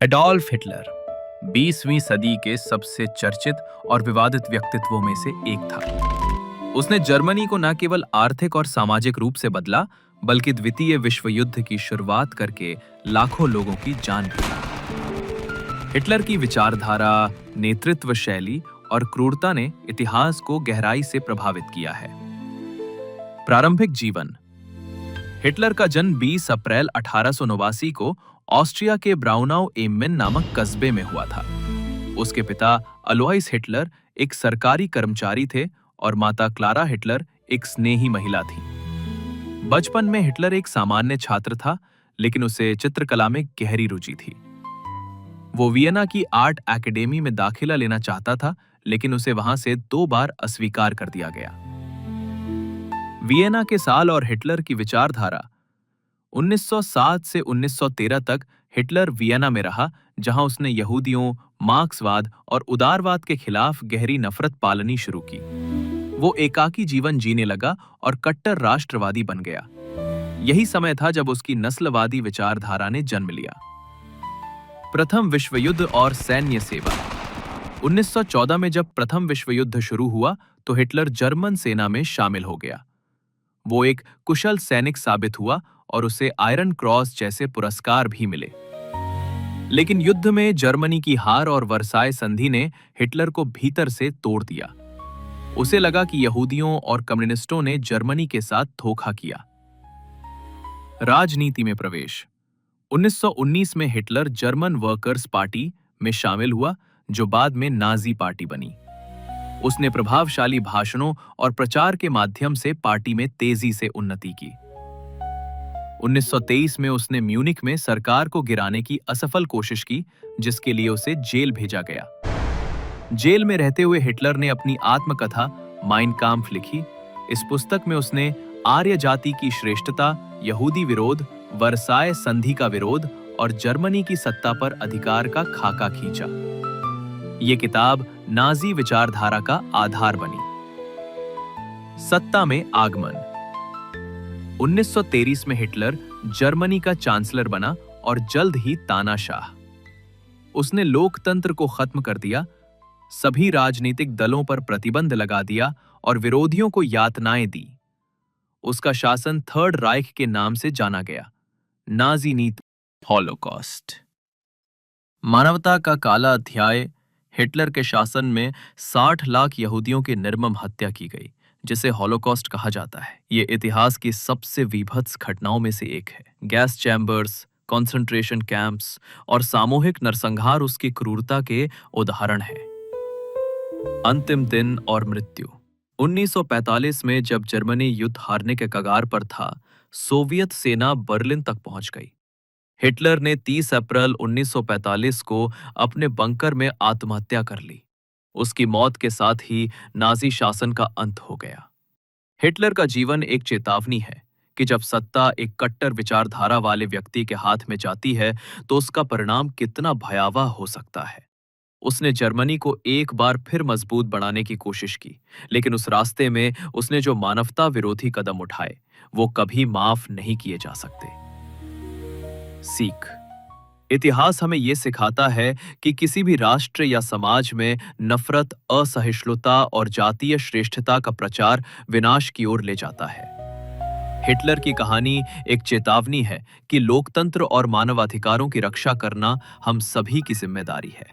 Adolf Hitler 20वीं सदी के सबसे चर्चित और विवादित व्यक्तित्वों में से एक था। उसने जर्मनी को न केवल आर्थिक और सामाजिक रूप से बदला, बल्कि द्वितीय विश्व युद्ध की शुरुआत करके लाखों लोगों की जान भी ली। हिटलर की विचारधारा, नेतृत्व शैली और क्रूरता ने इतिहास को गहराई से प्रभावित किया है। प्रारंभिक जीवन। हिटलर का जन्म 20 अप्रैल 1889 को ऑस्ट्रिया के ब्राउनाउ एम मेन नामक कस्बे में हुआ था। उसके पिता अलोइस हिटलर एक सरकारी कर्मचारी थे और माता क्लारा हिटलर एक स्नेही महिला थी। बचपन में हिटलर एक सामान्य छात्र था, लेकिन उसे चित्रकला में गहरी रुचि थी। वो वियना की आर्ट एकेडमी में दाखिला लेना चाहता था, लेकिन उसे वहां से 2 बार अस्वीकार कर दिया गया। वियना के साल और हिटलर की विचारधारा। 1907 से 1913 तक हिटलर वियना में रहा, जहां उसने यहूदियों, मार्क्सवाद और उदारवाद के खिलाफ गहरी नफरत पालनी शुरू की। वो एकाकी जीवन जीने लगा और कट्टर राष्ट्रवादी बन गया। यही समय था जब उसकी नस्लवादी विचारधारा ने जन्म लिया। प्रथम विश्व युद्ध और सैन्य सेवा। 1914 में जब प्रथम विश्व युद्ध शुरू हुआ तो हिटलर जर्मन सेना में शामिल हो गया। वो एक कुशल सैनिक साबित हुआ और उसे आयरन क्रॉस जैसे पुरस्कार भी मिले। लेकिन युद्ध में जर्मनी की हार और वर्साय संधि ने हिटलर को भीतर से तोड़ दिया। उसे लगा कि यहूदियों और कम्युनिस्टों ने जर्मनी के साथ धोखा किया। राजनीति में प्रवेश। 1919 में हिटलर जर्मन वर्कर्स पार्टी में शामिल हुआ, जो बाद में नाजी पार्टी बनी। उसने प्रभावशाली भाषणों और प्रचार के माध्यम से पार्टी में तेजी से उन्नति की। 1923 में उसने म्यूनिख में सरकार को गिराने की असफल कोशिश की, जिसके लिए उसे जेल भेजा गया। जेल में रहते हुए हिटलर ने अपनी आत्मकथा माइन काम्फ लिखी। इस पुस्तक में उसने आर्य जाति की श्रेष्ठता, यहूदी विरोध, वर्साय संधि का विरोध और जर्मनी की सत्ता पर अधिकार का खाका खींचा। ये किताब नाजी विचारधारा का आधार बनी। सत्ता में आगमन। 1923 में हिटलर जर्मनी का चांसलर बना और जल्द ही तानाशाह। उसने लोकतंत्र को खत्म कर दिया, सभी राजनीतिक दलों पर प्रतिबंध लगा दिया और विरोधियों को यातनाएं दी। उसका शासन थर्ड राइख के नाम से जाना गया। नाजी नीति। हॉलोकॉस्ट। मानवता का काला अध्याय। हिटलर के शासन में 60 लाख यहूदियों की निर्मम हत्या की गई, जिसे हॉलोकॉस्ट कहा जाता है। ये इतिहास की सबसे विभत्स घटनाओं में से एक है। गैस चैम्बर्स, कंसंट्रेशन कैंप्स और सामूहिक नरसंहार उसकी क्रूरता के उदाहरण हैं। अंतिम दिन और मृत्यु। 1945 में जब जर्मनी युद्ध हारने के कगार पर था, सोवियत सेना बर्लिन तक पहुंच गई। हिटलर ने 30 अप्रैल 1945 को अपने बंकर में आत्महत्या कर ली। उसकी मौत के साथ ही नाजी शासन का अंत हो गया। हिटलर का जीवन एक चेतावनी है कि जब सत्ता एक कट्टर विचारधारा वाले व्यक्ति के हाथ में जाती है तो उसका परिणाम कितना भयावह हो सकता है। उसने जर्मनी को एक बार फिर मजबूत बनाने की कोशिश की, लेकिन उस रास्ते में उसने जो मानवता विरोधी कदम उठाए, वो कभी माफ नहीं किए जा सकते। सीख। इतिहास हमें यह सिखाता है कि किसी भी राष्ट्र या समाज में नफरत, असहिष्णुता और जातीय श्रेष्ठता का प्रचार विनाश की ओर ले जाता है। हिटलर की कहानी एक चेतावनी है कि लोकतंत्र और मानवाधिकारों की रक्षा करना हम सभी की जिम्मेदारी है।